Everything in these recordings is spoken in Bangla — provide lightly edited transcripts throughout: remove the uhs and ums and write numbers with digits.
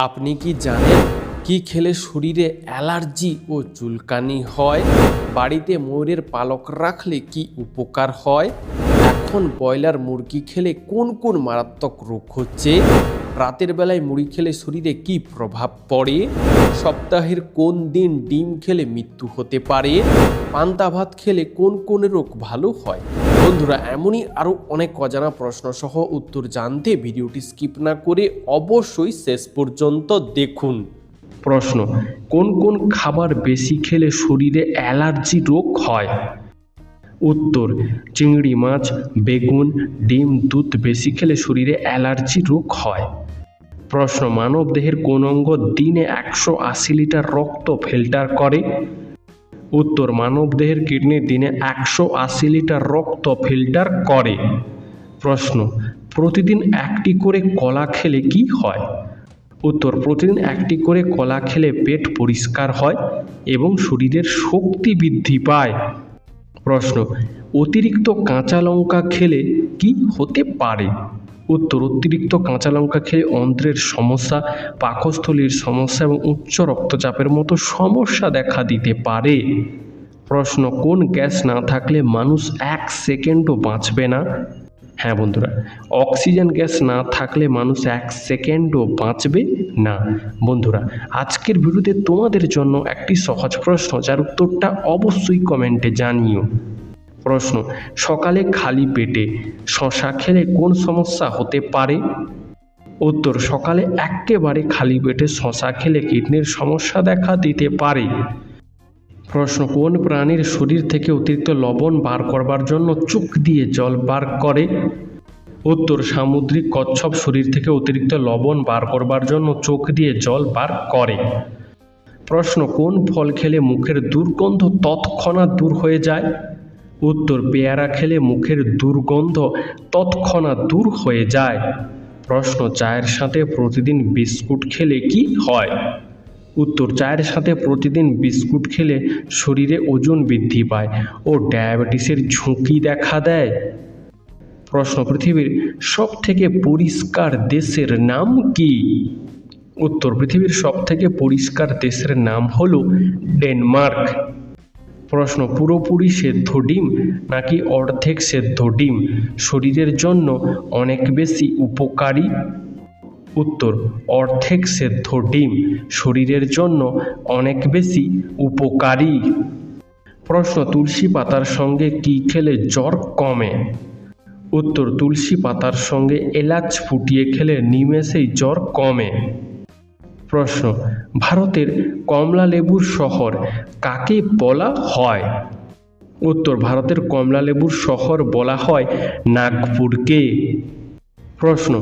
আপনি কি জানেন কি খেলে শরীরে অ্যালার্জি ও চুলকানি হয়? বাড়িতে ময়ূরের পালক রাখলে কি উপকার হয়? এখন ব্রয়লার মুরগি খেলে কোন কোন মারাত্মক রোগ হচ্ছে? রাতের বেলায় মুড়ি খেলে শরীরে কি প্রভাব পড়ে? সপ্তাহের কোন দিন ডিম খেলে মৃত্যু হতে পারে? পান্তা ভাত খেলে কোন কোন রোগ ভালো হয়? বন্ধুরা, এমনই আরও অনেক অজানা প্রশ্ন সহ উত্তর জানতে ভিডিওটি স্কিপ না করে অবশ্যই শেষ পর্যন্ত দেখুন। প্রশ্ন, কোন কোন খাবার বেশি খেলে শরীরে অ্যালার্জি রোগ হয়? উত্তর, চিংড়ি মাছ, বেগুন, ডিম, দুধ বেশি খেলে শরীরে অ্যালার্জি রোগ হয়। প্রশ্ন, মানব দেহের কোন অঙ্গ দিনে 180 লিটার রক্ত ফিল্টার করে? উত্তর, মানব দেহের কিডনি দিনে 180 লিটার রক্ত ফিল্টার করে। প্রশ্ন, প্রতিদিন একটি করে কলা খেলে কি হয়? উত্তর, প্রতিদিন একটি করে কলা খেলে পেট পরিষ্কার হয় এবং শরীরের শক্তি বৃদ্ধি পায়। প্রশ্ন, অতিরিক্ত কাঁচা লঙ্কা খেলে কি হতে পারে? উত্তর, অতিরিক্ত কাঁচা লঙ্কা খেলে অন্ত্রের সমস্যা, পাকস্থলীর সমস্যা এবং উচ্চ রক্তচাপের মতো সমস্যা দেখা দিতে পারে। প্রশ্ন, কোন গ্যাস না থাকলে মানুষ 1 সেকেন্ডও বাঁচবে না? হ্যাঁ বন্ধুরা, অক্সিজেন গ্যাস না থাকলে মানুষ 1 সেকেন্ডও বাঁচবে না। বন্ধুরা, আজকের ভিডিওতে তোমাদের জন্য একটি সহজ প্রশ্ন, যার উত্তরটা অবশ্যই কমেন্টে জানিও। প্রশ্ন, সকালে খালি পেটে শসা খেলে কোন সমস্যা হতে পারে? উত্তর, সকালে একেবারে খালি পেটে শসা খেলে কিডনির সমস্যা দেখা দিতে পারে। প্রশ্ন, কোন প্রাণীর শরীর থেকে অতিরিক্ত লবণ বার করবার জন্য চোখ দিয়ে জল বার করে? উত্তর, সামুদ্রিক কচ্ছপ শরীর থেকে অতিরিক্ত লবণ বার করবার জন্য চোখ দিয়ে জল বার করে। প্রশ্ন, কোন ফল খেলে মুখের দুর্গন্ধ তৎক্ষণাৎ দূর হয়ে যায়? উত্তর, পেয়ারা খেলে মুখের দুর্গন্ধ তৎক্ষণাৎ দূর হয়ে যায়। প্রশ্ন, চায়ের সাথে প্রতিদিন বিস্কুট খেলে কি হয়? উত্তর, চায়ের সাথে প্রতিদিন বিস্কুট খেলে শরীরে ওজন বৃদ্ধি পায় ও ডায়াবেটিসের ঝুঁকি দেখা দেয়। প্রশ্ন, পৃথিবীর সবথেকে পরিষ্কার দেশের নাম কি? উত্তর, পৃথিবীর সবথেকে পরিষ্কার দেশের নাম হলো ডেনমার্ক। প্রশ্ন, পুরোপুরি সেদ্ধ ডিম নাকি অর্ধেক সেদ্ধ ডিম শরীরের জন্য অনেক বেশি উপকারী? উত্তর, অর্ধেক সেদ্ধ ডিম শরীরের জন্য অনেক বেশি উপকারী। প্রশ্ন, তুলসী পাতার সঙ্গে কি খেলে জ্বর কমে? উত্তর, তুলসী পাতার সঙ্গে এলাচ ফুটিয়ে খেলে নিমেষেই জ্বর কমে। প্রশ্ন, ভারতের কমলা লেবুর শহর কাকে বলা হয়? উত্তর, ভারতের কমলা লেবুর শহর বলা হয় নাগপুরকে। প্রশ্ন,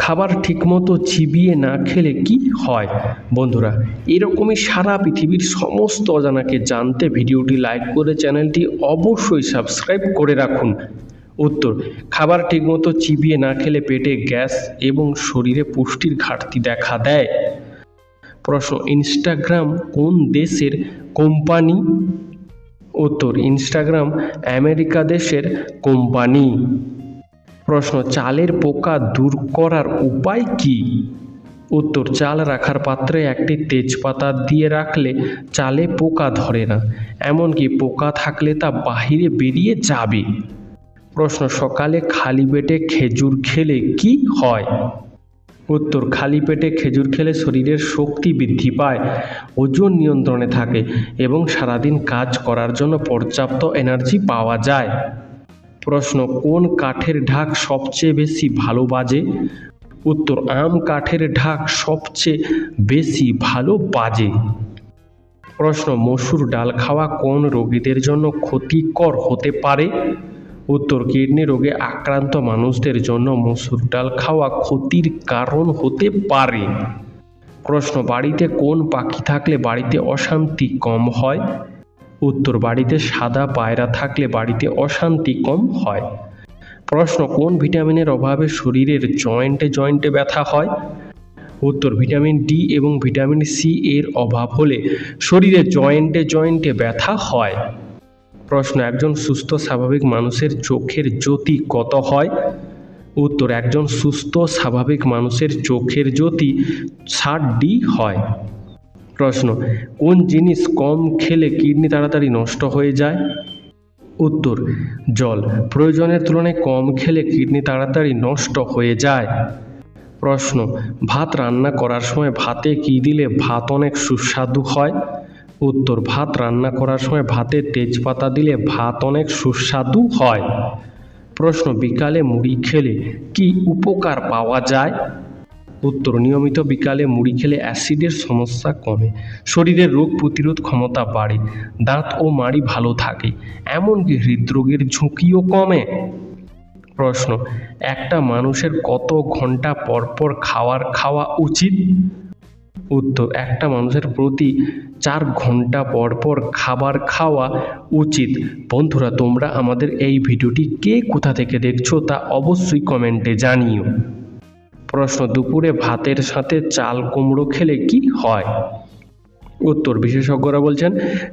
খাবার ঠিকমতো চিবিয়ে না খেলে কি হয়? বন্ধুরা, এরকমই সারা পৃথিবীর সমস্ত অজানাকে জানতে ভিডিওটি লাইক করে চ্যানেলটি অবশ্যই সাবস্ক্রাইব করে রাখুন। উত্তর, খাবার ঠিকমতো চিবিয়ে না খেলে পেটে গ্যাস এবং শরীরে পুষ্টির ঘাটতি দেখা দেয়। প্রশ্ন, ইনস্টাগ্রাম কোন দেশের কোম্পানি? উত্তর, ইনস্টাগ্রাম আমেরিকা দেশের কোম্পানি। প্রশ্ন, চালের পোকা দূর করার উপায় কি? উত্তর, চাল রাখার পাত্রে একটি তেজপাতা দিয়ে রাখলে চালে পোকা ধরে না, এমনকি পোকা থাকলে তা বাহিরে বেরিয়ে যাবে। প্রশ্ন, সকালে খালি পেটে খেজুর খেলে কি হয়? উত্তর, খালি পেটে খেজুর খেলে শরীরের শক্তি বৃদ্ধি পায়, ওজন নিয়ন্ত্রণে থাকে এবং সারাদিন কাজ করার জন্য পর্যাপ্ত এনার্জি পাওয়া যায়। প্রশ্ন, কোন কাঠের ঢাক সবচেয়ে বেশি ভালো বাজে? উত্তর, আম কাঠের ঢাক সবচেয়ে বেশি ভালো বাজে। প্রশ্ন, মসুর ডাল খাওয়া কোন রোগীদের জন্য ক্ষতিকর হতে পারে? উত্তর, কিডনি রোগে আক্রান্ত মানুষদের জন্য মসুর ডাল খাওয়া ক্ষতির কারণ হতে পারে। প্রশ্ন, বাড়িতে কোন পাখি থাকলে বাড়িতে অশান্তি কম হয়? উত্তর, বাড়িতে সাদা পায়রা থাকলে বাড়িতে অশান্তি কম হয়। প্রশ্ন, কোন ভিটামিনের অভাবে শরীরের জয়েন্টে জয়েন্টে ব্যথা হয়? উত্তর, ভিটামিন ডি এবং ভিটামিন সি এর অভাব হলে শরীরে জয়েন্টে জয়েন্টে ব্যথা হয়। প্রশ্ন, একজন সুস্থ স্বাভাবিক মানুষের চোখের জ্যোতি কত হয়? উত্তর, একজন সুস্থ স্বাভাবিক মানুষের চোখের জ্যোতি 60D হয়। প্রশ্ন, কোন জিনিস কম খেলে কিডনি তাড়াতাড়ি নষ্ট হয়ে যায়? উত্তর, জল। প্রয়োজনের তুলনায় কম খেলে কিডনি তাড়াতাড়ি নষ্ট হয়ে যায়। প্রশ্ন, ভাত রান্না করার সময় ভাতে কী দিলে ভাত অনেক সুস্বাদু হয়? উত্তর, ভাত রান্না করার সময় ভাতে তেজপাতা দিলে ভাত অনেক সুস্বাদু হয়। প্রশ্ন, বিকালে মুড়ি খেলে কি উপকার পাওয়া যায়? উত্তর, নিয়মিত বিকালে মুড়ি খেলে অ্যাসিডের সমস্যা কমে, শরীরের রোগ প্রতিরোধ ক্ষমতা বাড়ে, দাঁত ও মাড়ি ভালো থাকে, এমনকি হৃদরোগের ঝুঁকিও কমে। প্রশ্ন, একটা মানুষের কত ঘন্টা পর পর খাওয়া উচিত? উত্তর, একটা মানুষের প্রতি 4 ঘন্টা পর পর খাবার খাওয়া উচিত। বন্ধুরা, তোমরা আমাদের এই ভিডিওটি কে কোথা থেকে দেখছো তা অবশ্যই কমেন্টে জানিও। প্রশ্ন, দুপুরে ভাতের সাথে চাল কুমড়ো খেলে কি হয়? উত্তর, বিশেষজ্ঞরা বলছেন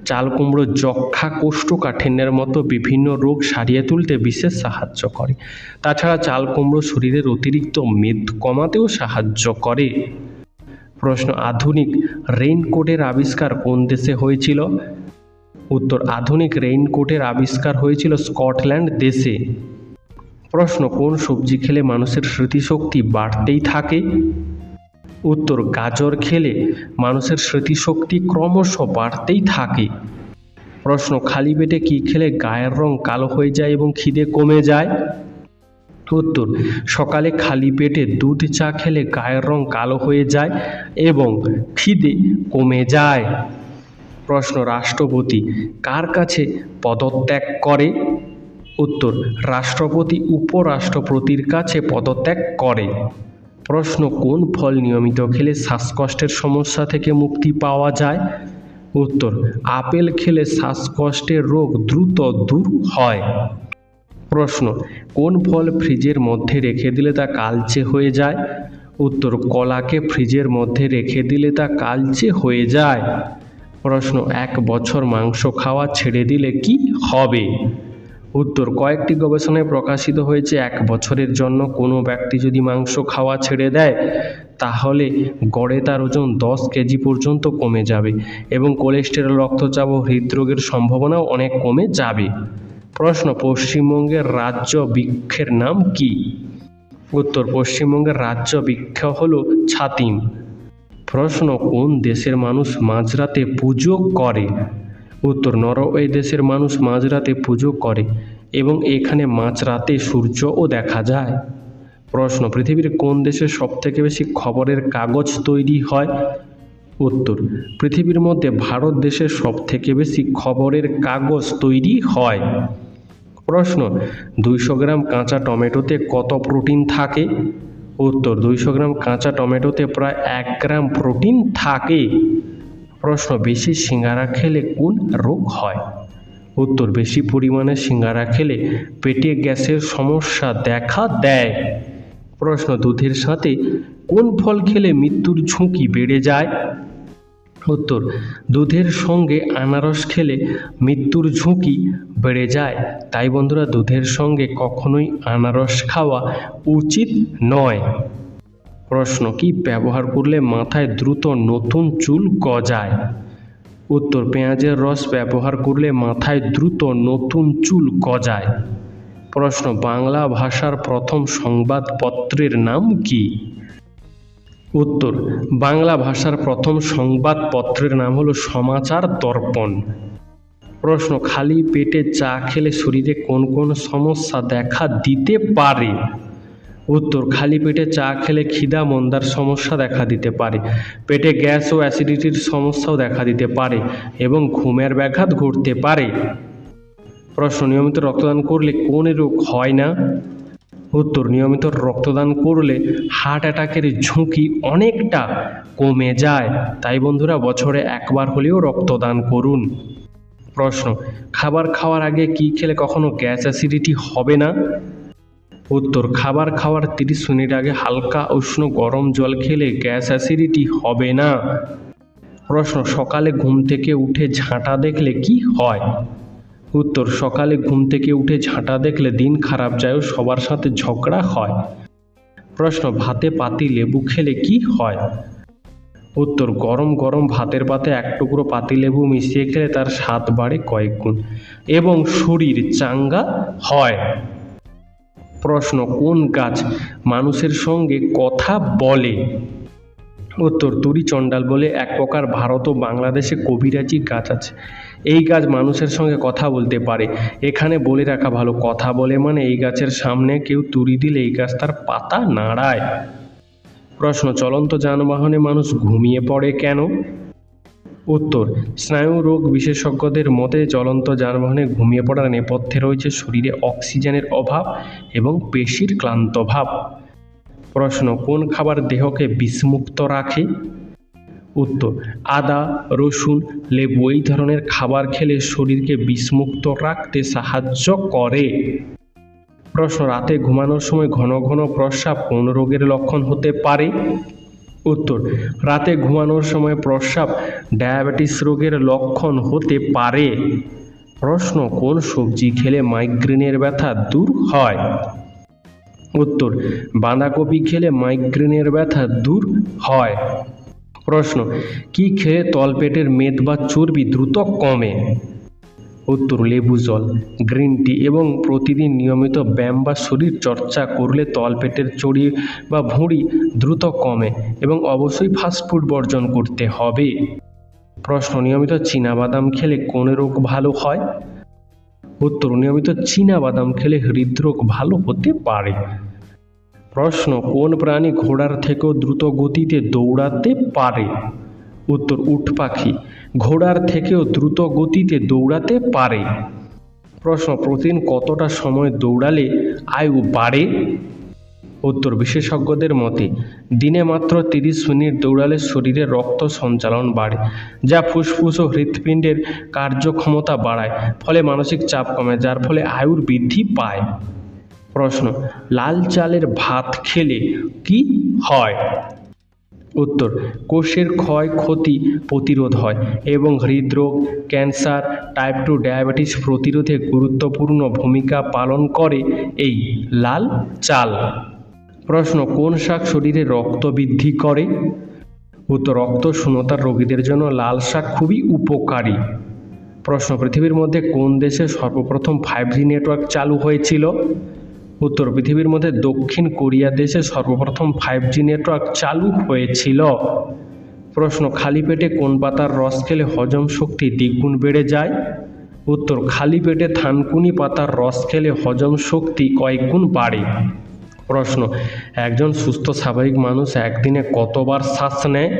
চাল কুমড়ো যক্ষা, কোষ্ঠকাঠিন্যের মতো বিভিন্ন রোগ সারিয়ে তুলতে বিশেষ সাহায্য করে। তাছাড়া চাল কুমড়ো শরীরের অতিরিক্ত মেদ কমাতেও সাহায্য করে। প্রশ্ন, আধুনিক রেইনকোটের আবিষ্কার কোন দেশে হয়েছিল? উত্তর, আধুনিক রেইনকোটের আবিষ্কার হয়েছিল স্কটল্যান্ড দেশে। প্রশ্ন, কোন সবজি খেলে মানুষের স্মৃতিশক্তি বাড়তেই থাকে? উত্তর, গাজর খেলে মানুষের স্মৃতিশক্তি ক্রমশ বাড়তেই থাকে। প্রশ্ন, খালি পেটে কী খেলে গায়ের রং কালো হয়ে যায় এবং খিদে কমে যায়? উত্তর, সকালে খালি পেটে দুধ চা খেলে গায়ের রং কালো হয়ে যায় এবং খিদে কমে যায়। প্রশ্ন, রাষ্ট্রপতি কার কাছে পদত্যাগ করে? উত্তর, রাষ্ট্রপতি উপরাষ্ট্রপতির কাছে পদত্যাগ করে। প্রশ্ন, কোন ফল নিয়মিত খেলে শ্বাসকষ্টের সমস্যা থেকে মুক্তি পাওয়া যায়? উত্তর, আপেল খেলে শ্বাসকষ্টের রোগ দ্রুত দূর হয়। প্রশ্ন, কোন ফল ফ্রিজের মধ্যে রেখে দিলে তা কালচে হয়ে যায়? উত্তর, কলাকে ফ্রিজের মধ্যে রেখে দিলে তা কালচে হয়ে যায়। প্রশ্ন, 1 বছর মাংস খাওয়া ছেড়ে দিলে কি হবে? উত্তর, কয়েকটি গবেষণায় প্রকাশিত হয়েছে 1 বছরের জন্য কোনো ব্যক্তি যদি মাংস খাওয়া ছেড়ে দেয় তাহলে গড়ে তার ওজন 10 কেজি পর্যন্ত কমে যাবে এবং কোলেস্টেরল, রক্তচাপ ও হৃদরোগের সম্ভাবনাও অনেক কমে যাবে। প্রশ্ন, পশ্চিমবঙ্গের রাজ্য বৃক্ষের নাম কি? উত্তর, পশ্চিমবঙ্গের রাজ্য বৃক্ষ হল ছাতিম। প্রশ্ন, কোন দেশের মানুষ মাঝরাতে পুজো করে? উত্তর, নরওয়ে দেশের মানুষ মাঝরাতে পুজো করে এবং এখানে মাঝরাতে সূর্যও দেখা যায়। প্রশ্ন, পৃথিবীর কোন দেশে সবথেকে বেশি খবরের কাগজ তৈরি হয়? উত্তর, পৃথিবীর মধ্যে ভারত দেশে সবথেকে বেশি খবরের কাগজ তৈরি হয়। প্রশ্ন, 200 গ্রাম কাঁচা টমেটোতে কত প্রোটিন থাকে? উত্তর, 200 গ্রাম কাঁচা টমেটোতে প্রায় 1 গ্রাম প্রোটিন থাকে। প্রশ্ন, বেশি সিঙ্গারা খেলে কোন রোগ হয়? উত্তর, বেশি পরিমাণে সিঙ্গারা খেলে পেটে গ্যাসের সমস্যা দেখা দেয়। প্রশ্ন, দুধের সাথে কোন ফল খেলে মৃত্যুর ঝুঁকি বেড়ে যায়? উত্তর, দুধের সঙ্গে আনারস খেলে মৃত্যুর ঝুঁকি বেড়ে যায়। তাই বন্ধুরা, দুধের সঙ্গে কখনোই আনারস খাওয়া উচিত নয়। প্রশ্ন, কি ব্যবহার করলে মাথায় দ্রুত নতুন চুল গজায়? উত্তর, পেঁয়াজের রস ব্যবহার করলে মাথায় দ্রুত নতুন চুল গজায়। প্রশ্ন, বাংলা ভাষার প্রথম সংবাদপত্রের নাম কি? উত্তর, বাংলা ভাষার প্রথম সংবাদপত্রের নাম হলো সমাচার দর্পণ। প্রশ্ন, খালি পেটে চা খেলে শরীরে কোন কোন সমস্যা দেখা দিতে পারে? উত্তর, খালি পেটে চা খেলে খিদা মন্দার সমস্যা দেখা দিতে পারে, পেটে গ্যাস ও অ্যাসিডিটির সমস্যাও দেখা দিতে পারে এবং ঘুমের ব্যাঘাত ঘটতে পারে। প্রশ্ন, নিয়মিত রক্তদান করলে কোন রোগ হয় না? উত্তর, নিয়মিত রক্তদান করলে হার্ট অ্যাটাকের ঝুঁকি অনেকটা কমে যায়। তাই বন্ধুরা, বছরে 1 বার হলেও রক্তদান করুন। প্রশ্ন, খাবার খাওয়ার আগে কি খেলে কখনো গ্যাস অ্যাসিডিটি হবে না? উত্তর, খাবার খাওয়ার 30 মিনিট আগে হালকা উষ্ণ গরম জল খেলে গ্যাস অ্যাসিডিটি হবে না। প্রশ্ন, সকালে ঘুম থেকে উঠে ঝাঁটা দেখলে কি হয়? উত্তর, সকালে ঘুম থেকে উঠে ঝাঁটা দেখলে দিন খারাপ যায় ও সবার সাথে ঝগড়া হয়। প্রশ্ন, ভাতে পাতি লেবু খেলে কি হয়? উত্তর, গরম গরম ভাতের পাতে এক টুকরো পাতিলেবু মিশিয়ে খেলে তার স্বাদ বাড়ে কয়েক গুণ এবং শরীর চাঙ্গা হয়। প্রশ্ন, কোন গাছ মানুষের সঙ্গে কথা বলে? উত্তর, তুরি চণ্ডাল বলে এক প্রকার ভারত ও বাংলাদেশে কবিরাজি গাছ আছে। এই গাছ মানুষের সঙ্গে কথা বলতে পারে। এখানে বলে রাখা ভালো, কথা বলে মানে এই গাছের সামনে কেউ তুরি দিলে এই গাছ তার পাতা নাড়ায়। প্রশ্ন, চলন্ত যানবাহনে মানুষ ঘুমিয়ে পড়ে কেন? উত্তর, স্নায়ু রোগ বিশেষজ্ঞদের মতে চলন্ত যানবাহনে ঘুমিয়ে পড়ার নেপথ্যে রয়েছে শরীরে অক্সিজেনের অভাব এবং পেশির ক্লান্ত ভাব। প্রশ্ন, কোন খাবার দেহকে বিষমুক্ত রাখে? উত্তর, আদা, রসুন, লেবু এই ধরনের খাবার খেলে শরীরকে বিষমুক্ত রাখতে সাহায্য করে। প্রশ্ন, রাতে ঘুমানোর সময় ঘন ঘন প্রস্রাব কোন রোগের লক্ষণ হতে পারে? উত্তর, রাতে ঘুমানোর সময় প্রস্রাব ডায়াবেটিস রোগের লক্ষণ হতে পারে। প্রশ্ন, কোন সবজি খেলে মাইগ্রেনের ব্যথা দূর হয়? উত্তর, বাঁধাকপি খেলে মাইগ্রেনের ব্যথা দূর হয়। প্রশ্ন, কি খেলে তলপেটের মেদ বা চর্বি দ্রুত কমে? উত্তর, লেবু জল, গ্রিন টি এবং প্রতিদিন নিয়মিত ব্যায়াম বা শরীর চর্চা করলে তলপেটের চর্বি বা ভুঁড়ি দ্রুত কমে এবং অবশ্যই ফাস্টফুড বর্জন করতে হবে। প্রশ্ন, নিয়মিত চীনাবাদাম খেলে কোন রোগ ভালো হয়? উত্তর, নিয়মিত চীনাবাদাম খেলে হৃদরোগ ভালো হতে পারে। প্রশ্ন, কোন প্রাণী ঘোড়ার থেকেও দ্রুত গতিতে দৌড়াতে পারে? উত্তর, উট পাখি ঘোড়ার থেকেও দ্রুত গতিতে দৌড়াতে পারে। প্রশ্ন, প্রতিদিন কতটা সময় দৌড়ালে আয়ু বাড়ে? উত্তর, বিশেষজ্ঞদের মতে দিনে মাত্র 30 মিনিট দৌড়ালে শরীরে রক্ত সঞ্চালন বাড়ে, যা ফুসফুস ও হৃৎপিণ্ডের কার্যক্ষমতা বাড়ায়, ফলে মানসিক চাপ কমে, যার ফলে আয়ুর বৃদ্ধি পায়। প্রশ্ন, লাল চালের ভাত খেলে কি হয়? উত্তর, কোষের ক্ষয়ক্ষতি প্রতিরোধ হয় এবং হৃদরোগ, ক্যান্সার, টাইপ 2 ডায়াবেটিস প্রতিরোধে গুরুত্বপূর্ণ ভূমিকা পালন করে এই লাল চাল। প্রশ্ন, কোন শাক শরীরে রক্ত বৃদ্ধি করে? উত্তর, রক্ত শূন্যতার রোগীদের জন্য লাল শাক খুবই উপকারী। প্রশ্ন, পৃথিবীর মধ্যে কোন দেশে সর্বপ্রথম 5G নেটওয়ার্ক চালু হয়েছিল? উত্তর, পৃথিবীর মধ্যে দক্ষিণ কোরিয়া দেশে সর্বপ্রথম 5G নেটওয়ার্ক চালু হয়েছিল। প্রশ্ন, খালি পেটে কোন পাতার রস খেলে হজম শক্তি দ্বিগুণ বেড়ে যায়? উত্তর, খালি পেটে থানকুনি পাতার রস খেলে হজম শক্তি কয়েক গুণ বাড়ে। প্রশ্ন, একজন সুস্থ স্বাভাবিক মানুষ একদিনে কতবার শ্বাস নেয়?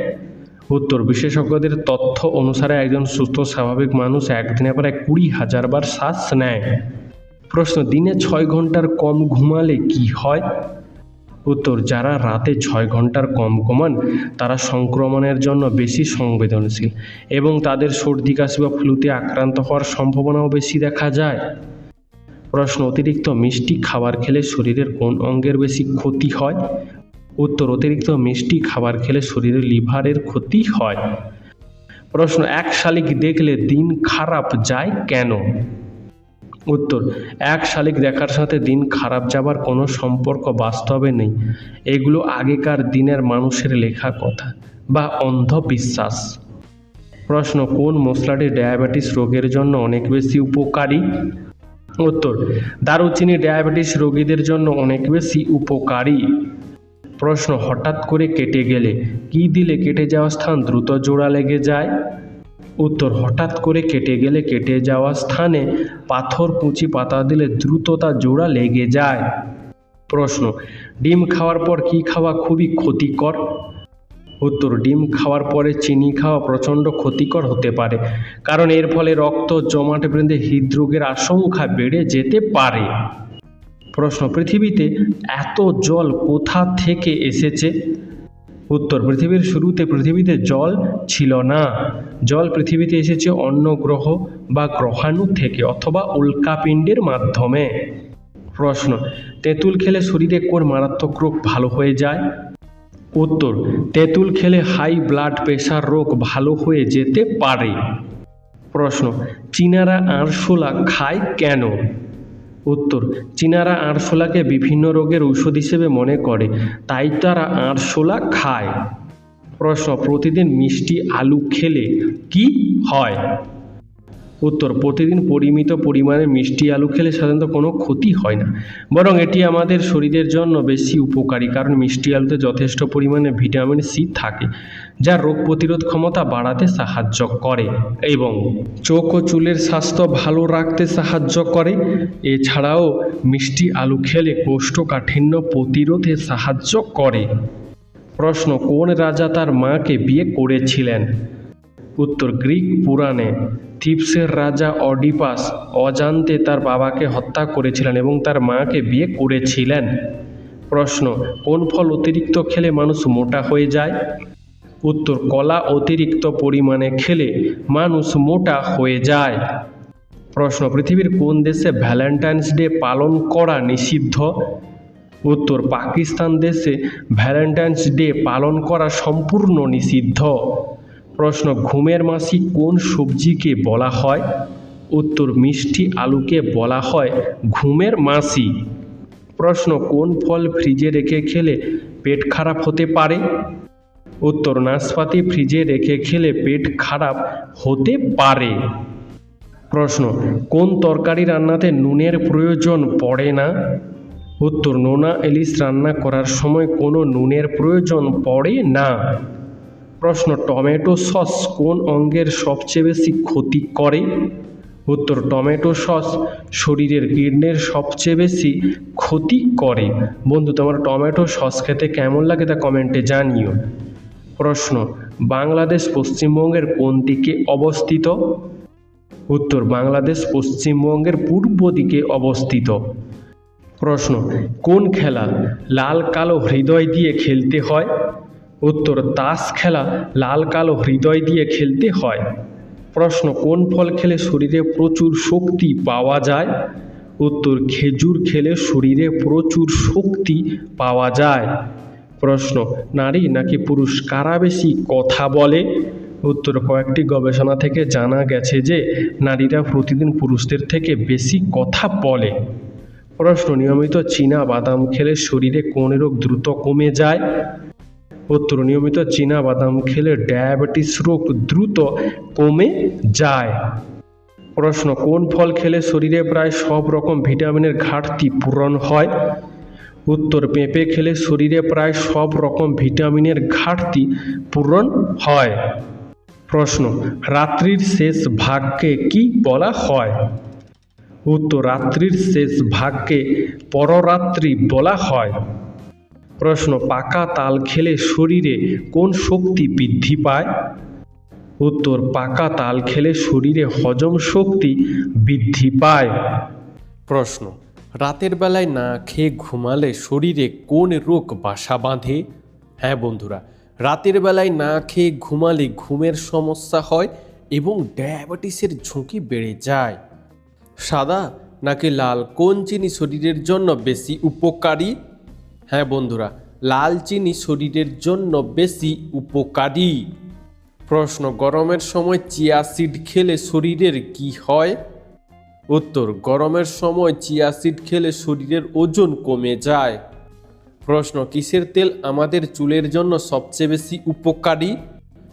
উত্তর, বিশেষজ্ঞদের তথ্য অনুসারে একজন সুস্থ স্বাভাবিক মানুষ একদিনে প্রায় 20,000 বার শ্বাস নেয়। প্রশ্ন, দিনে 6 ঘন্টার কম ঘুমালে কি হয়? উত্তর, যারা রাতে 6 ঘন্টার কম ঘুমান তারা সংক্রমণের জন্য বেশি সংবেদনশীল এবং তাদের সর্দি কাশি বা ফ্লুতে আক্রান্ত হওয়ার সম্ভাবনাও বেশি দেখা যায়। প্রশ্ন, অতিরিক্ত মিষ্টি খাবার খেলে শরীরের কোন অঙ্গের বেশি ক্ষতি হয়? উত্তর, অতিরিক্ত মিষ্টি খাবার খেলে শরীরের লিভারের ক্ষতি হয়। প্রশ্ন, এক শালিক দেখলে দিন খারাপ যায় কেন? উত্তর, এক শালিক দেখার সাথে দিন খারাপ যাবার কোনো সম্পর্ক বাস্তবে নেই। এগুলো আগেকার দিনের মানুষের লেখা কথা বা অন্ধবিশ্বাস। প্রশ্ন, কোন মশলাটি ডায়াবেটিস রোগের জন্য অনেক বেশি উপকারী? উত্তর, দারুচিনি ডায়াবেটিস রোগীদের জন্য অনেক বেশি উপকারী। প্রশ্ন, হঠাৎ করে কেটে গেলে কি দিলে কেটে যাওয়া স্থান দ্রুত জোড়া লেগে যায়? উত্তর, হঠাৎ করে কেটে গেলে কেটে যাওয়া স্থানে পাথর কুচি পাতা দিলে দ্রুত তা জোড়া লেগে যায়। প্রশ্ন, ডিম খাওয়ার পর কি খাওয়া খুবই ক্ষতিকর? উত্তর, ডিম খাওয়ার পরে চিনি খাওয়া প্রচণ্ড ক্ষতিকর হতে পারে, কারণ এর ফলে রক্ত জমাট বেঁধে হৃদরোগের আশঙ্কা বেড়ে যেতে পারে। প্রশ্ন, পৃথিবীতে এত জল কোথা থেকে এসেছে? উত্তর, পৃথিবীর শুরুতে পৃথিবীতে জল ছিল না। জল পৃথিবীতে এসেছে অন্য গ্রহ বা গ্রহাণু থেকে অথবা উল্কাপিণ্ডের মাধ্যমে। প্রশ্ন, তেঁতুল খেলে শরীরে কোন মারাত্মক রোগ ভালো হয়ে যায়? উত্তর, তেঁতুল খেলে হাই ব্লাড প্রেশার রোগ ভালো হয়ে যেতে পারে। প্রশ্ন, চীনারা আরশোলা খায় কেন? উত্তর, চীনারা আরশোলাকে বিভিন্ন রোগের ঔষধ হিসেবে মনে করে, তাই তারা আরশোলা খায়। প্রশ্ন, প্রতিদিন মিষ্টি আলু খেলে কি হয়? উত্তর, প্রতিদিন পরিমিত পরিমাণে মিষ্টি আলু খেলে সাধারণত কোনো ক্ষতি হয় না, বরং এটি আমাদের শরীরের জন্য বেশি উপকারী, কারণ মিষ্টি আলুতে যথেষ্ট পরিমাণে ভিটামিন সি থাকে, যা রোগ প্রতিরোধ ক্ষমতা বাড়াতে সাহায্য করে এবং চোখ ও চুলের স্বাস্থ্য ভালো রাখতে সাহায্য করে। এছাড়াও মিষ্টি আলু খেলে কোষ্ঠকাঠিন্য প্রতিরোধে সাহায্য করে। প্রশ্ন, কোন রাজা তার মাকে বিয়ে করেছিলেন? উত্তর, গ্রিক পুরাণে থিবসের রাজা অডিপাস অজান্তে তার বাবাকে হত্যা করেছিলেন এবং তার মাকে বিয়ে করেছিলেন। প্রশ্ন, কোন ফল অতিরিক্ত খেলে মানুষ মোটা হয়ে যায়? উত্তর, কলা অতিরিক্ত পরিমাণে খেলে মানুষ মোটা হয়ে যায়। প্রশ্ন, পৃথিবীর কোন দেশে ভ্যালেন্টাইন্স ডে পালন করা নিষিদ্ধ? উত্তর, পাকিস্তান দেশে ভ্যালেন্টাইন্স ডে পালন করা সম্পূর্ণ নিষিদ্ধ। প্রশ্ন, ঘুমের মাসি কোন সবজিকে বলা হয়? উত্তর, মিষ্টি আলুকে বলা হয় ঘুমের মাসি। প্রশ্ন, কোন ফল ফ্রিজে রেখে খেলে পেট খারাপ হতে পারে? উত্তর, নাশপাতি ফ্রিজে রেখে খেলে পেট খারাপ হতে পারে। প্রশ্ন, কোন তরকারি রান্নাতে নুনের প্রয়োজন পড়ে না? উত্তর, নোনা ইলিশ রান্না করার সময় কোনো নুনের প্রয়োজন পড়ে না। প্রশ্ন, টমেটো সস কোন অঙ্গের সবচেয়ে বেশি ক্ষতি করে? উত্তর, টমেটো সস শরীরের কিডনির সবচেয়ে বেশি ক্ষতি করে। বন্ধু, তোমার টমেটো সস খেতে কেমন লাগে তা কমেন্টে জানিও। প্রশ্ন, বাংলাদেশ পশ্চিমবঙ্গের কোন দিকে অবস্থিত? উত্তর, বাংলাদেশ পশ্চিমবঙ্গের পূর্ব দিকে অবস্থিত। প্রশ্ন, কোন খেলা লাল কালো হৃদয় দিয়ে খেলতে হয়? উত্তর, তাস খেলা লাল কালো হৃদয় দিয়ে খেলতে হয়। প্রশ্ন, কোন ফল খেলে শরীরে প্রচুর শক্তি পাওয়া যায়? উত্তর, খেজুর খেলে শরীরে প্রচুর শক্তি পাওয়া যায়। প্রশ্ন, নারী নাকি পুরুষ কারা বেশি কথা বলে? উত্তর, কয়েকটি গবেষণা থেকে জানা গেছে যে নারীরা প্রতিদিন পুরুষদের থেকে বেশি কথা বলে। প্রশ্ন, নিয়মিত চীনা বাদাম খেলে শরীরে কোন রোগ দ্রুত কমে যায়? উত্তর, নিয়মিত চীনা বাদাম খেলে ডায়াবেটিস রোগ দ্রুত কমে যায়। প্রশ্ন, কোন ফল খেলে শরীরে প্রায় সব রকম ভিটামিনের ঘাটতি পূরণ হয়? উত্তর, পেঁপে খেলে শরীরে প্রায় সব রকম ভিটামিনের ঘাটতি পূরণ হয়। প্রশ্ন, রাত্রির শেষ ভাগকে কি বলা হয়? উত্তর, রাত্রির শেষ ভাগকে পররাত্রি বলা হয়। প্রশ্ন, পাকা তাল খেলে শরীরে কোন শক্তি বৃদ্ধি পায়? উত্তর, পাকা তাল খেলে শরীরে হজম শক্তি বৃদ্ধি পায়। প্রশ্ন, রাতের বেলায় না খেয়ে ঘুমালে শরীরে কোন রোগ বাসা বাঁধে? হ্যাঁ বন্ধুরা, রাতের বেলায় না খেয়ে ঘুমালে ঘুমের সমস্যা হয় এবং ডায়াবেটিসের ঝুঁকি বেড়ে যায়। সাদা নাকি লাল কোন চিনি শরীরের জন্য বেশি উপকারী? হ্যাঁ বন্ধুরা, লাল চিনি শরীরের জন্য বেশি উপকারী। প্রশ্ন, গরমের সময় চিয়া সিড খেলে শরীরের কি হয়? উত্তর, গরমের সময় চিয়া সিড খেলে শরীরের ওজন কমে যায়। প্রশ্ন, কিসের তেল আমাদের চুলের জন্য সবচেয়ে বেশি উপকারী?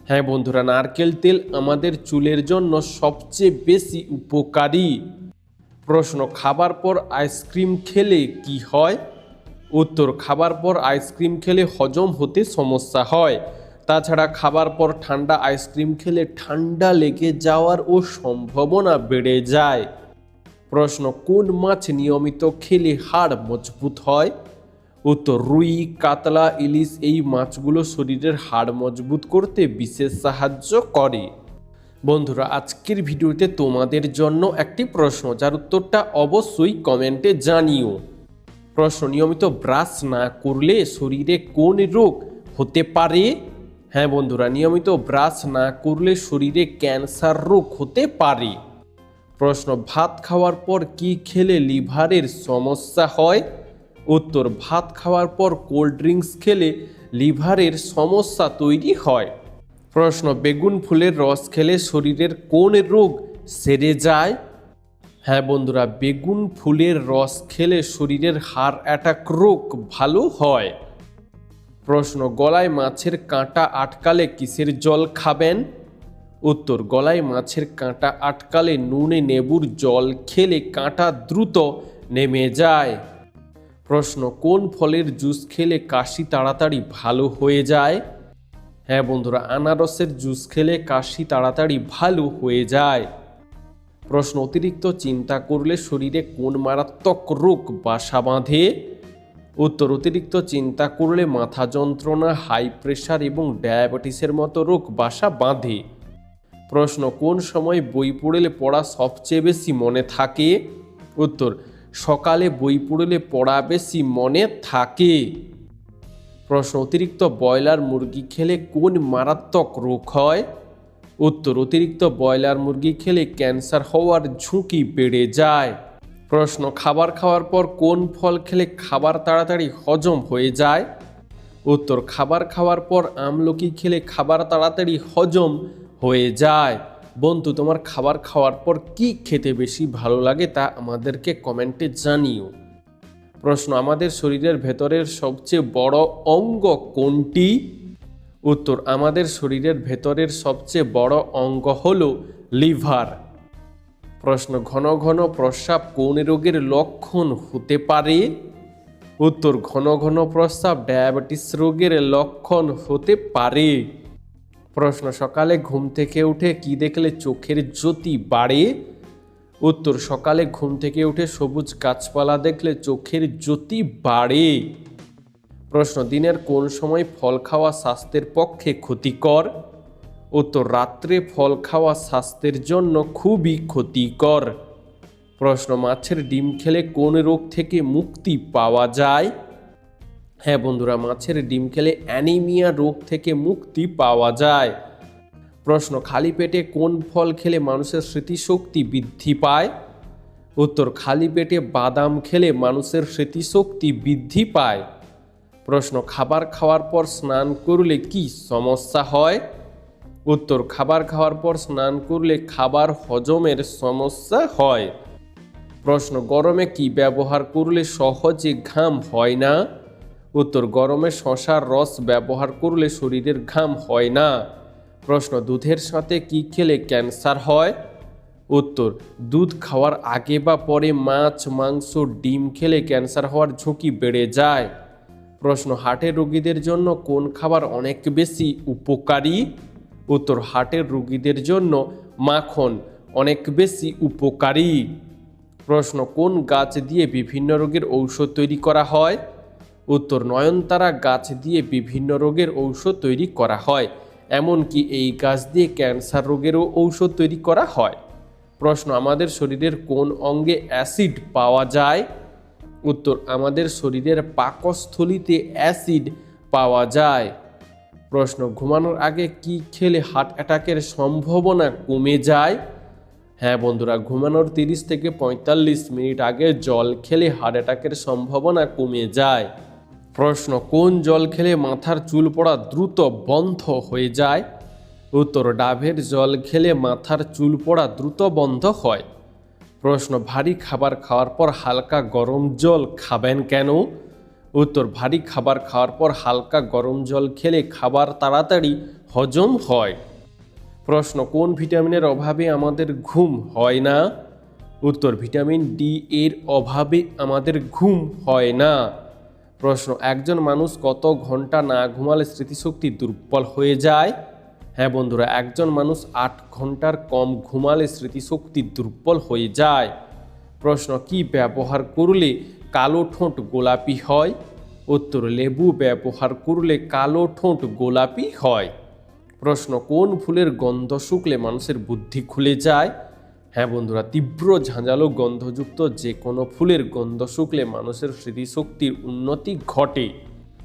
হ্যাঁ বন্ধুরা, নারকেল তেল আমাদের চুলের জন্য সবচেয়ে বেশি উপকারী। প্রশ্ন, খাবার পর আইসক্রিম খেলে কি হয়? উত্তর, খাবার পর আইসক্রিম খেলে হজম হতে সমস্যা হয়। তাছাড়া খাবার পর ঠান্ডা আইসক্রিম খেলে ঠান্ডা লেগে যাওয়ার ও সম্ভাবনা বেড়ে যায়। প্রশ্ন, কোন মাছ নিয়মিত খেলে হাড় মজবুত হয়? উত্তর, রুই, কাতলা, ইলিশ এই মাছগুলো শরীরের হাড় মজবুত করতে বিশেষ সাহায্য করে। বন্ধুরা, আজকের ভিডিওতে তোমাদের জন্য একটি প্রশ্ন, যার উত্তরটা অবশ্যই কমেন্টে জানিও। প্রশ্ন, নিয়মিত ব্রাশ না করলে শরীরে কোন রোগ হতে পারে? হ্যাঁ বন্ধুরা, নিয়মিত ব্রাশ না করলে শরীরে ক্যান্সার রোগ হতে পারে। প্রশ্ন, ভাত খাওয়ার পর কি খেলে লিভারের সমস্যা হয়? উত্তর, ভাত খাওয়ার পর কোল্ড ড্রিঙ্কস খেলে লিভারের সমস্যা তৈরি হয়। প্রশ্ন, বেগুন ফুলের রস খেলে শরীরের কোন রোগ সেরে যায়? হ্যাঁ বন্ধুরা, বেগুন ফুলের রস খেলে শরীরের হার্ট অ্যাটাক রোগ ভালো হয়। প্রশ্ন, গলায় মাছের কাঁটা আটকালে কিসের জল খাবেন? উত্তর, গলায় মাছের কাঁটা আটকালে নুনে লেবুর জল খেলে কাঁটা দ্রুত নেমে যায়। প্রশ্ন, কোন ফলের জুস খেলে কাশি তাড়াতাড়ি ভালো হয়ে যায়? হ্যাঁ বন্ধুরা, আনারসের জুস খেলে কাশি তাড়াতাড়ি ভালো হয়ে যায়। প্রশ্ন, অতিরিক্ত চিন্তা করলে শরীরে কোন মারাত্মক রোগ বাসা বাঁধে? উত্তর, অতিরিক্ত চিন্তা করলে মাথা যন্ত্রণা, হাই প্রেশার এবং ডায়াবেটিসের মতো রোগ বাসা বাঁধে। প্রশ্ন, কোন সময় বই পড়লে পড়া সবচেয়ে বেশি মনে থাকে? উত্তর, সকালে বই পড়লে পড়া বেশি মনে থাকে। প্রশ্ন, অতিরিক্ত ব্রয়লার মুরগি খেলে কোন মারাত্মক রোগ হয়? উত্তর, অতিরিক্ত ব্রয়লার মুরগি খেলে ক্যান্সার হওয়ার ঝুঁকি বেড়ে যায়। প্রশ্ন, খাবার খাওয়ার পর কোন ফল খেলে খাবার তাড়াতাড়ি হজম হয়ে যায়? উত্তর, খাবার খাওয়ার পর আমলকি খেলে খাবার তাড়াতাড়ি হজম হয়ে যায়। বন্ধু, তোমার খাবার খাওয়ার পর কি খেতে বেশি ভালো লাগে তা আমাদেরকে কমেন্টে জানিও। প্রশ্ন, আমাদের শরীরের ভেতরের সবচেয়ে বড় অঙ্গ কোনটি? উত্তর, আমাদের শরীরের ভেতরের সবচেয়ে বড় অঙ্গ হলো লিভার। প্রশ্ন, ঘন ঘন প্রস্রাব কোন রোগের লক্ষণ হতে পারে? উত্তর, ঘন ঘন প্রস্রাব ডায়াবেটিস রোগের লক্ষণ হতে পারে। প্রশ্ন, সকালে ঘুম থেকে উঠে কি দেখলে চোখের জ্যোতি বাড়ে? উত্তর, সকালে ঘুম থেকে উঠে সবুজ গাছপালা দেখলে চোখের জ্যোতি বাড়ে। প্রশ্ন, দিনের কোন সময় ফল খাওয়া স্বাস্থ্যের পক্ষে ক্ষতিকর? উত্তর, রাত্রে ফল খাওয়া স্বাস্থ্যের জন্য খুবই ক্ষতিকর। প্রশ্ন, মাছের ডিম খেলে কোন রোগ থেকে মুক্তি পাওয়া যায়? হ্যাঁ বন্ধুরা, মাছের ডিম খেলে অ্যানিমিয়া রোগ থেকে মুক্তি পাওয়া যায়। প্রশ্ন, খালি পেটে কোন ফল খেলে মানুষের স্মৃতিশক্তি বৃদ্ধি পায়? উত্তর, খালি পেটে বাদাম খেলে মানুষের স্মৃতিশক্তি বৃদ্ধি পায়। প্রশ্ন, খাবার খাওয়ার পর স্নান করলে কি সমস্যা হয়? উত্তর, খাবার খাওয়ার পর স্নান করলে খাবার হজমের সমস্যা হয়। প্রশ্ন, গরমে কি ব্যবহার করলে সহজে ঘাম হয় না? উত্তর, গরমে শসার রস ব্যবহার করলে শরীরের ঘাম হয় না। প্রশ্ন, দুধের সাথে কি খেলে ক্যান্সার হয়? উত্তর, দুধ খাওয়ার আগে বা পরে মাছ, মাংস, ডিম খেলে ক্যান্সার হওয়ার ঝুঁকি বেড়ে যায়। প্রশ্ন, হার্টের রোগীদের জন্য কোন খাবার অনেক বেশি উপকারী? উত্তর, হার্টের রোগীদের জন্য মাখন অনেক বেশি উপকারী। প্রশ্ন, কোন গাছ দিয়ে বিভিন্ন রোগের ঔষধ তৈরি করা হয়? উত্তর, নয়নতারা গাছ দিয়ে বিভিন্ন রোগের ঔষধ তৈরি করা হয়। এমনকি এই গাছ দিয়ে ক্যান্সার রোগেরও ঔষধ তৈরি করা হয়। প্রশ্ন, আমাদের শরীরের কোন অঙ্গে অ্যাসিড পাওয়া যায়? উত্তর, আমাদের শরীরের পাকস্থলীতে অ্যাসিড পাওয়া যায়। প্রশ্ন, ঘুমানোর আগে কি খেলে হার্ট অ্যাটাকের সম্ভাবনা কমে যায়? হ্যাঁ বন্ধুরা, ঘুমানোর 30 থেকে 45 মিনিট আগে জল খেলে হার্ট অ্যাটাকের সম্ভাবনা কমে যায়। প্রশ্ন, কোন জল খেলে মাথার চুল পড়া দ্রুত বন্ধ হয়ে যায়? উত্তর, ডাবের জল খেলে মাথার চুল পড়া দ্রুত বন্ধ হয়। প্রশ্ন, ভারী খাবার খাওয়ার পর হালকা গরম জল খাবেন কেন? উত্তর, ভারী খাবার খাওয়ার পর হালকা গরম জল খেলে খাবার তাড়াতাড়ি হজম হয়। প্রশ্ন, কোন ভিটামিনের অভাবে আমাদের ঘুম হয় না? উত্তর, ভিটামিন ডি এর অভাবে আমাদের ঘুম হয় না। প্রশ্ন, একজন মানুষ কত ঘন্টা না ঘুমালে স্মৃতিশক্তি দুর্বল হয়ে যায়? হ্যাঁ বন্ধুরা, একজন মানুষ 8 ঘন্টার কম ঘুমালে স্মৃতিশক্তি দুর্বল হয়ে যায়। প্রশ্ন, কি ব্যবহার করলে কালো ঠোঁট গোলাপি হয়? উত্তর, লেবু ব্যবহার করলে কালো ঠোঁট গোলাপি হয়। প্রশ্ন, কোন ফুলের গন্ধ শুকলে মানুষের বুদ্ধি খুলে যায়? হ্যাঁ বন্ধুরা, তীব্র ঝাঁঝালো গন্ধযুক্ত যে কোনো ফুলের গন্ধ শুকলে মানুষের স্মৃতিশক্তির উন্নতি ঘটে।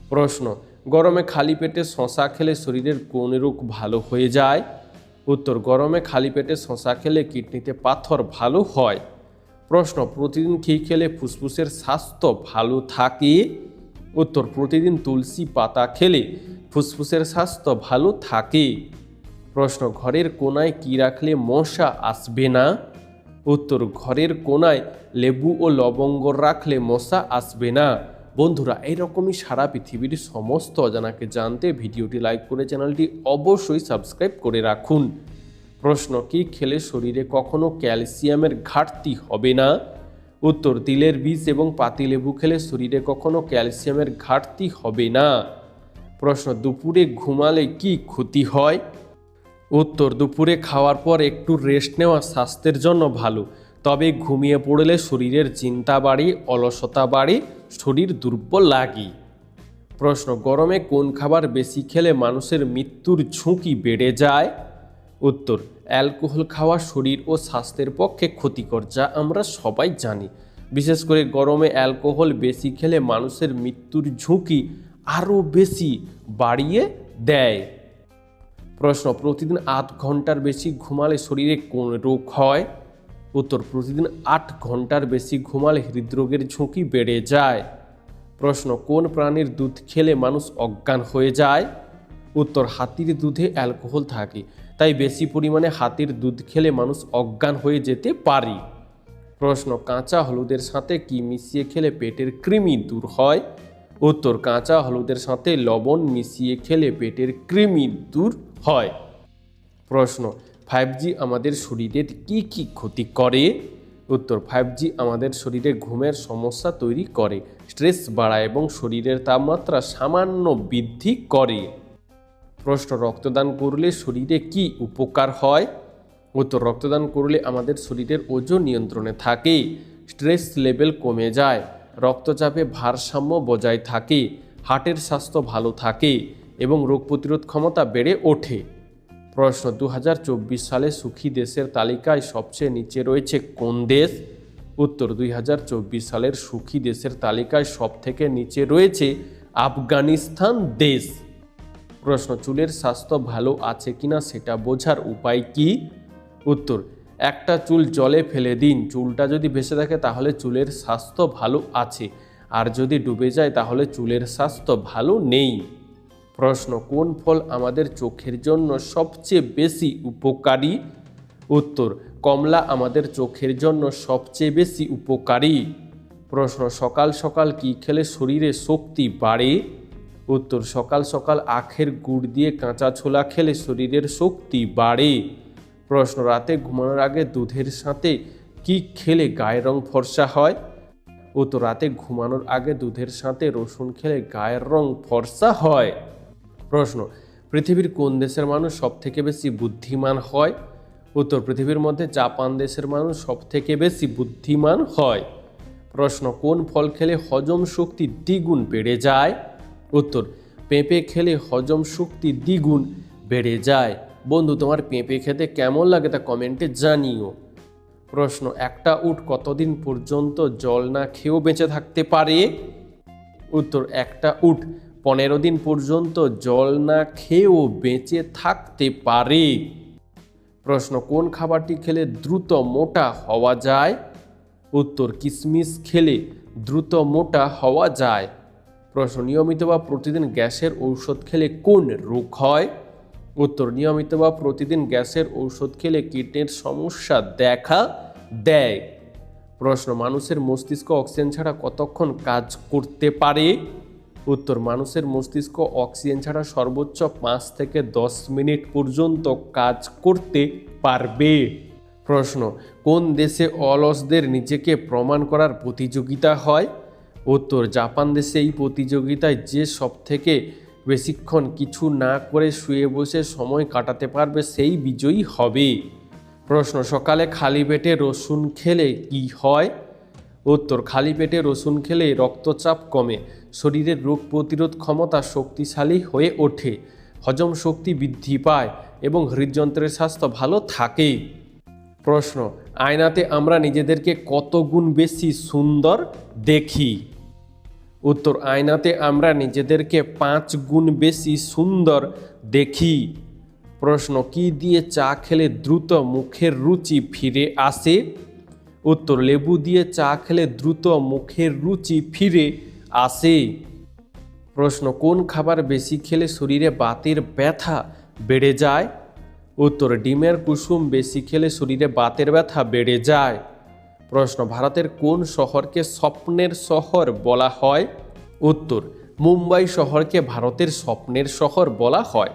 প্রশ্ন, গরমে খালি পেটে শশা খেলে শরীরের কোন রোগ ভালো হয়ে যায়? উত্তর, গরমে খালি পেটে শশা খেলে কিডনিতে পাথর ভালো হয়। প্রশ্ন, প্রতিদিন কি খেলে ফুসফুসের স্বাস্থ্য ভালো থাকে? উত্তর, প্রতিদিন তুলসী পাতা খেলে ফুসফুসের স্বাস্থ্য ভালো থাকে। প্রশ্ন, ঘরের কোণায় কি রাখলে মশা আসবে না? উত্তর, ঘরের কোণায় লেবু ও লবঙ্গ রাখলে মশা আসবে না। বন্ধুরা, এইরকমই সারা পৃথিবীর সমস্ত অজানাকে জানতে ভিডিওটি লাইক করে চ্যানেলটি অবশ্যই সাবস্ক্রাইব করে রাখুন। প্রশ্ন, কি খেলে শরীরে কখনো ক্যালসিয়ামের ঘাটতি হবে না? উত্তর, তিলের বীজ এবং পাতিলেবু খেলে শরীরে কখনো ক্যালসিয়ামের ঘাটতি হবে না। প্রশ্ন, দুপুরে ঘুমালে কি ক্ষতি হয়? উত্তর, দুপুরে খাওয়ার পর একটু রেস্ট নেওয়া স্বাস্থ্যের জন্য ভালো, তবে ঘুমিয়ে পড়লে শরীরের চিন্তা বাড়ে, অলসতা বাড়ে, শরীর দুর্বল লাগে। প্রশ্ন, গরমে কোন খাবার বেশি খেলে মানুষের মৃত্যুর ঝুঁকি বেড়ে যায়? উত্তর, অ্যালকোহল খাওয়া শরীর ও স্বাস্থ্যের পক্ষে ক্ষতিকর, যা আমরা সবাই জানি। বিশেষ করে গরমে অ্যালকোহল বেশি খেলে মানুষের মৃত্যুর ঝুঁকি আরও বেশি বাড়িয়ে দেয়। প্রশ্ন, প্রতিদিন 8 ঘন্টার বেশি ঘুমালে শরীরে কোন রোগ হয়? উত্তর, প্রতিদিন 8 ঘন্টার বেশি ঘুমালে হৃদরোগের ঝুঁকি বেড়ে যায়। প্রশ্ন, কোন প্রাণীর দুধ খেলে মানুষ অজ্ঞান হয়ে যায়? উত্তর, হাতির দুধে অ্যালকোহল থাকে, তাই বেশি পরিমাণে হাতির দুধ খেলে মানুষ অজ্ঞান হয়ে যেতে পারে। প্রশ্ন, কাঁচা হলুদের সাথে কি মিশিয়ে খেলে পেটের কৃমি দূর হয়? উত্তর, কাঁচা হলুদের সাথে লবণ মিশিয়ে খেলে পেটের কৃমি দূর হয়। প্রশ্ন, 5G আমাদের শরীরের কি কি ক্ষতি করে? উত্তর, 5G আমাদের শরীরে ঘুমের সমস্যা তৈরি করে, স্ট্রেস বাড়ায় এবং শরীরের তাপমাত্রা সামান্য বৃদ্ধি করে। প্রশ্ন, রক্তদান করলে শরীরে কি উপকার হয়? উত্তর, রক্তদান করলে আমাদের শরীরের ওজন নিয়ন্ত্রণে থাকে, স্ট্রেস লেভেল কমে যায়, রক্তচাপে ভারসাম্য বজায় থাকে, হার্টের স্বাস্থ্য ভালো থাকে এবং রোগ প্রতিরোধ ক্ষমতা বেড়ে ওঠে। প্রশ্ন, 2024 সালে সুখী দেশের তালিকায় সবচেয়ে নিচে রয়েছে কোন দেশ? উত্তর, 2024 সালের সুখী দেশের তালিকায় সবথেকে নিচে রয়েছে আফগানিস্তান দেশ। প্রশ্ন, চুলের স্বাস্থ্য ভালো আছে কিনা সেটা বোঝার উপায় কি? উত্তর, একটা চুল জলে ফেলে দিন, চুলটা যদি ভেসে থাকে তাহলে চুলের স্বাস্থ্য ভালো আছে, আর যদি ডুবে যায় তাহলে চুলের স্বাস্থ্য ভালো নেই। প্রশ্ন, কোন ফল আমাদের চোখের জন্য সবচেয়ে বেশি উপকারী? উত্তর, কমলা আমাদের চোখের জন্য সবচেয়ে বেশি উপকারী। প্রশ্ন, সকাল সকাল কি খেলে শরীরে শক্তি বাড়ে? উত্তর, সকাল সকাল আখের গুড় দিয়ে কাঁচা ছোলা খেলে শরীরের শক্তি বাড়ে। প্রশ্ন, রাতে ঘুমানোর আগে দুধের সাথে কি খেলে গায়ের রং ফর্সা হয়? উত্তর, রাতে ঘুমানোর আগে দুধের সাথে রসুন খেলে গায়ের রং ফর্সা হয়। প্রশ্ন, পৃথিবীর কোন দেশের মানুষ সবথেকে বেশি বুদ্ধিমান হয়? উত্তর, পৃথিবীর মধ্যে জাপান দেশের মানুষ সবথেকে বেশি বুদ্ধিমান হয়। প্রশ্ন, কোন ফল খেলে হজম শক্তি দ্বিগুণ বেড়ে যায়? উত্তর, পেঁপে খেলে হজম শক্তি দ্বিগুণ বেড়ে যায়। বন্ধু, তোমার পেঁপে খেতে কেমন লাগে তা কমেন্টে জানিও। প্রশ্ন, একটা উট কতদিন পর্যন্ত জল না খেয়েও বেঁচে থাকতে পারে? উত্তর, একটা উট 15 দিন পর্যন্ত জল না খেয়েও বেঁচে থাকতে পারে। প্রশ্ন, কোন খাবারটি খেলে দ্রুত মোটা হওয়া যায়? উত্তর, কিশমিশ খেলে দ্রুত মোটা হওয়া যায়। প্রশ্ন, নিয়মিত বা প্রতিদিন গ্যাসের ঔষধ খেলে কোন রোগ হয়? উত্তর, নিয়মিত বা প্রতিদিন গ্যাসের ঔষধ খেলে কিডনির সমস্যা দেখা দেয়। প্রশ্ন, মানুষের মস্তিষ্ক অক্সিজেন ছাড়া কতক্ষণ কাজ করতে পারে? উত্তর, মানুষের মস্তিষ্ক অক্সিজেন ছাড়া সর্বোচ্চ 5 থেকে 10 মিনিট পর্যন্ত কাজ করতে পারবে। প্রশ্ন, কোন দেশে অলসদের নিজেকে প্রমাণ করার প্রতিযোগিতা হয়? উত্তর, জাপান দেশে এই প্রতিযোগিতায় যে সবথেকে বেশিক্ষণ কিছু না করে শুয়ে বসে সময় কাটাতে পারবে সেই বিজয়ী হবে। প্রশ্ন, সকালে খালি পেটে রসুন খেলে কি হয়? উত্তর, খালি পেটে রসুন খেলে রক্তচাপ কমে, শরীরের রোগ প্রতিরোধ ক্ষমতা শক্তিশালী হয়ে ওঠে, হজম শক্তি বৃদ্ধি পায় এবং হৃদযন্ত্রের স্বাস্থ্য ভালো থাকে। প্রশ্ন, আয়নাতে আমরা নিজেদেরকে কত গুণ বেশি সুন্দর দেখি? উত্তর, আয়নাতে আমরা নিজেদেরকে 5 গুণ বেশি সুন্দর দেখি। প্রশ্ন, কি দিয়ে চা খেলে দ্রুত মুখের রুচি ফিরে আসে? উত্তর, লেবু দিয়ে চা খেলে দ্রুত মুখের রুচি ফিরে আসে। প্রশ্ন, কোন খাবার বেশি খেলে শরীরে বাতের ব্যথা বেড়ে যায়? উত্তর ডিমের কুসুম বেশি খেলে শরীরে বাতের ব্যথা বেড়ে যায়। প্রশ্ন ভারতের কোন শহরকে স্বপ্নের শহর বলা হয়? উত্তর মুম্বাই শহরকে ভারতের স্বপ্নের শহর বলা হয়।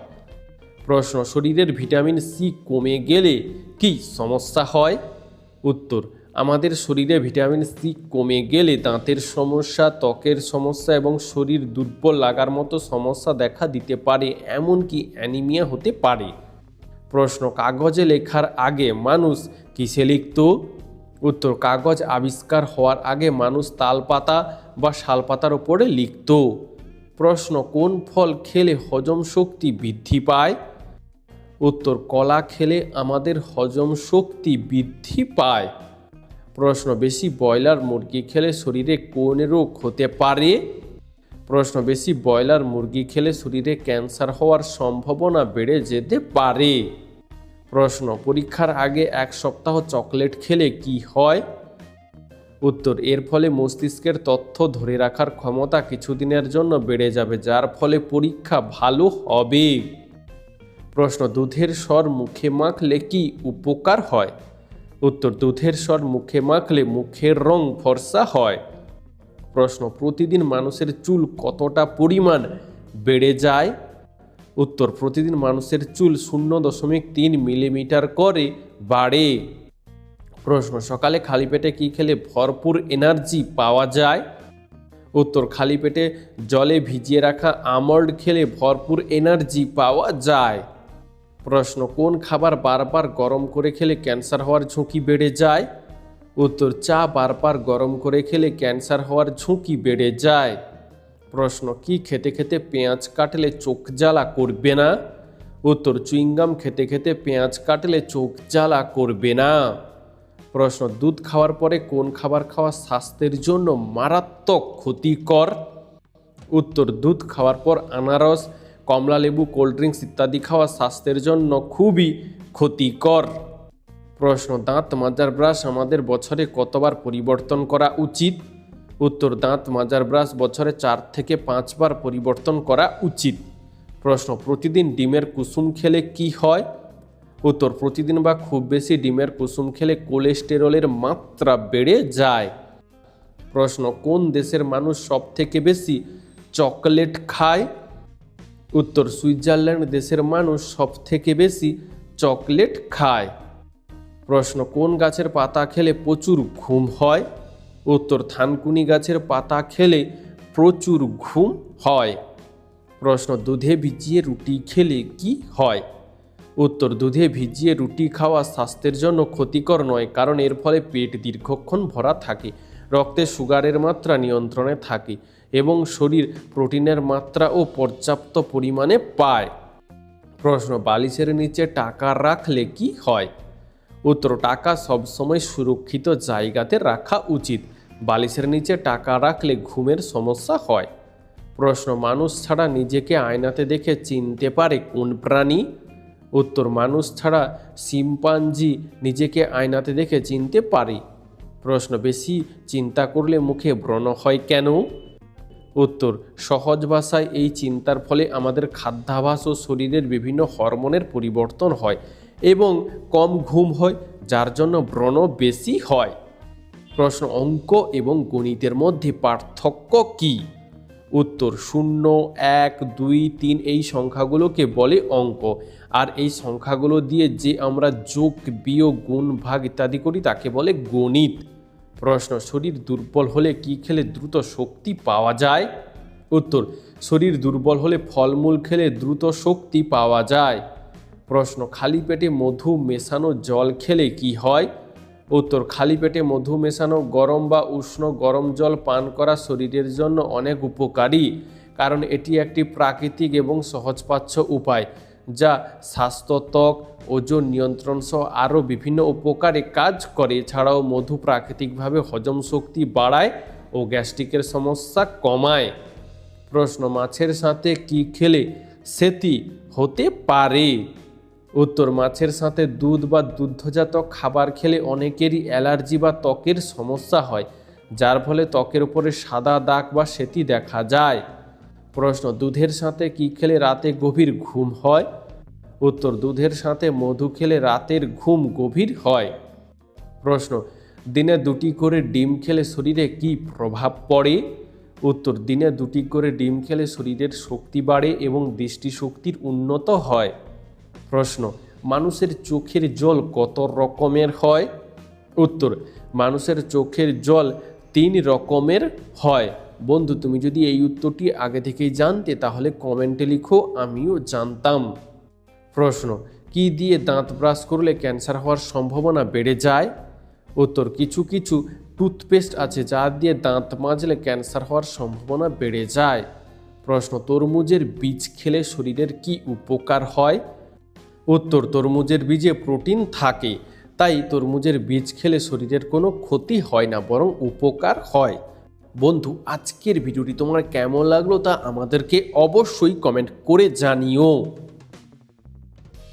প্রশ্ন শরীরের ভিটামিন সি কমে গেলে কি সমস্যা হয়? উত্তর আমাদের শরীরে ভিটামিন সি কমে গেলে দাঁতের সমস্যা, ত্বকের সমস্যা এবং শরীর দুর্বল লাগার মতো সমস্যা দেখা দিতে পারে, এমনকি অ্যানিমিয়া হতে পারে। প্রশ্ন কাগজে লেখার আগে মানুষ কিসে লিখত? উত্তর কাগজ আবিষ্কার হওয়ার আগে মানুষ তালপাতা বা শালপাতার ওপরে লিখত। প্রশ্ন কোন ফল খেলে হজম শক্তি বৃদ্ধি পায়? উত্তর কলা খেলে আমাদের হজম শক্তি বৃদ্ধি পায়। প্রশ্ন বেশি ব্রয়লার মুরগি খেলে শরীরে কোন রোগ হতে পারে? প্রশ্ন বেশি ব্রয়লার মুরগি খেলে শরীরে ক্যান্সার হওয়ার সম্ভাবনা বেড়ে যেতে পারে। প্রশ্ন পরীক্ষার আগে 1 সপ্তাহ চকলেট খেলে কি হয়? উত্তর এর ফলে মস্তিষ্কের তথ্য ধরে রাখার ক্ষমতা কিছুদিনের জন্য বেড়ে যাবে, যার ফলে পরীক্ষা ভালো হবে। প্রশ্ন দুধের স্বর মুখে মাখলে কি উপকার হয়? উত্তর দুধের স্বর মুখে মাখলে মুখের রং ফর্সা হয়। প্রশ্ন প্রতিদিন মানুষের চুল কতটা পরিমাণ বেড়ে যায়? উত্তর প্রতিদিন মানুষের চুল 0.3 মিলিমিটার করে বাড়ে। প্রশ্ন সকালে খালি পেটে কি খেলে ভরপুর এনার্জি পাওয়া যায়? উত্তর খালি পেটে জলে ভিজিয়ে রাখা আমন্ড খেলে ভরপুর এনার্জি পাওয়া যায়। প্রশ্ন কোন খাবার বারবার গরম করে খেলে ক্যান্সার হওয়ার ঝুঁকি বেড়ে যায়? উত্তর চা বারবার গরম করে খেলে ক্যান্সার হওয়ার ঝুঁকি বেড়ে যায়। প্রশ্ন কি খেতে খেতে পেঁয়াজ কাটলে চোখ জ্বালা করবে না? উত্তর চুইংগাম খেতে খেতে পেঁয়াজ কাটলে চোখ জ্বালা করবে না। প্রশ্ন দুধ খাওয়ার পরে কোন খাবার খাওয়া স্বাস্থ্যের জন্য মারাত্মক ক্ষতিকর? উত্তর দুধ খাওয়ার পর আনারস, কমলালেবু, কোল্ড ড্রিঙ্কস ইত্যাদি খাওয়া স্বাস্থ্যের জন্য খুবই ক্ষতিকর। প্রশ্ন দাঁত মাজার ব্রাশ আমাদের বছরে কতবার পরিবর্তন করা উচিত? উত্তর দাঁত মাজার ব্রাশ বছরে 4 থেকে 5 বার পরিবর্তন করা উচিত। প্রশ্ন প্রতিদিন ডিমের কুসুম খেলে কি হয়? উত্তর প্রতিদিন বা খুব বেশি ডিমের কুসুম খেলে কোলেস্টেরলের মাত্রা বেড়ে যায়। প্রশ্ন কোন দেশের মানুষ সব থেকে বেশি চকলেট খায়? উত্তর সুইজারল্যান্ড দেশের মানুষ সব থেকে বেশি চকলেট খায়। প্রশ্ন কোন গাছের পাতা খেলে প্রচুর ঘুম হয়? উত্তর থানকুনি গাছের পাতা খেলে প্রচুর ঘুম হয়। প্রশ্ন দুধে ভিজিয়ে রুটি খেলে কি হয়? উত্তর দুধে ভিজিয়ে রুটি খাওয়া স্বাস্থ্যের জন্য ক্ষতিকর নয়, কারণ এর ফলে পেট দীর্ঘক্ষণ ভরা থাকে, রক্তে সুগারের মাত্রা নিয়ন্ত্রণে থাকে এবং শরীর প্রোটিনের মাত্রাও পর্যাপ্ত পরিমাণে পায়। প্রশ্ন বালিশের নিচে টাকা রাখলে কি হয়? উত্তর টাকা সবসময় সুরক্ষিত জায়গাতে রাখা উচিত। বালিশের নিচে টাকা রাখলে ঘুমের সমস্যা হয়। প্রশ্ন মানুষ ছাড়া নিজেকে আয়নাতে দেখে চিনতে পারে কোন প্রাণী? উত্তর মানুষ ছাড়া শিম্পাঞ্জি নিজেকে আয়নাতে দেখে চিনতে পারে। প্রশ্ন বেশি চিন্তা করলে মুখে ব্রণ হয় কেন? উত্তর সহজ ভাষায় এই চিন্তার ফলে আমাদের খাদ্যাভ্যাস ও শরীরের বিভিন্ন হরমোনের পরিবর্তন হয় এবং কম ঘুম হয়, যার জন্য ব্রণ বেশি হয়। প্রশ্ন অঙ্ক এবং গণিতের মধ্যে পার্থক্য কি? উত্তর 0, 1, 2, 3 এই সংখ্যাগুলোকে বলে অঙ্ক, আর এই সংখ্যাগুলো দিয়ে যে আমরা যোগ, বিয়োগ, গুণ, ভাগ ইত্যাদি করি তাকে বলে গণিত। প্রশ্ন শরীর দুর্বল হলে কি খেলে দ্রুত শক্তি পাওয়া যায়? উত্তর শরীর দুর্বল হলে ফলমূল খেলে দ্রুত শক্তি পাওয়া যায়। প্রশ্ন খালি পেটে মধু মেশানো জল খেলে কি হয়? উত্তর খালি পেটে মধু মেশানো গরম বা উষ্ণ গরম জল পান করা শরীরের জন্য অনেক উপকারী, কারণ এটি একটি প্রাকৃতিক এবং সহজপাচ্য উপায় যা স্বাস্থ্য, ত্বক, ওজন নিয়ন্ত্রণ সহ আরও বিভিন্ন উপকারে কাজ করে। এছাড়াও মধু প্রাকৃতিকভাবে হজম শক্তি বাড়ায় ও গ্যাস্ট্রিকের সমস্যা কমায়। প্রশ্ন মাছের সাথে কি খেলে সেতি হতে পারে? উত্তর মাছের সাথে দুধ বা দুগ্ধজাত খাবার খেলে অনেকেরই অ্যালার্জি বা ত্বকের সমস্যা হয়, যার ফলে ত্বকের উপরে সাদা দাগ বা সেতি দেখা যায়। প্রশ্ন দুধের সাথে কি খেলে রাতে গভীর ঘুম হয়? উত্তর, দুধের সাথে মধু খেলে রাতের ঘুম গভীর হয়। প্রশ্ন, দিনে 2টি করে ডিম খেলে শরীরে কী প্রভাব পড়ে? উত্তর, দিনে 2টি করে ডিম খেলে শরীরের শক্তি বাড়ে এবং দৃষ্টিশক্তির উন্নত হয়। প্রশ্ন, মানুষের চোখের জল কত রকমের হয়? উত্তর, মানুষের চোখের জল 3 রকমের হয়। বন্ধু, তুমি যদি এই উত্তরটি আগে থেকেই জানতে তাহলে কমেন্টে লিখো, আমিও জানতাম। প্রশ্ন, কি দিয়ে দাঁত ব্রাশ করলে ক্যান্সার হওয়ার সম্ভাবনা বেড়ে যায়? উত্তর, কিছু কিছু টুথপেস্ট আছে যা দিয়ে দাঁত মাজলে ক্যান্সার হওয়ার সম্ভাবনা বেড়ে যায়। প্রশ্ন, তরমুজের বীজ খেলে শরীরের কি উপকার হয়? উত্তর, তরমুজের বীজে প্রোটিন থাকে, তাই তরমুজের বীজ খেলে শরীরের কোনো ক্ষতি হয় না, বরং উপকার হয়। বন্ধু, আজকের ভিডিওটি তোমার কেমন লাগলো তা আমাদেরকে অবশ্যই কমেন্ট করে জানিও।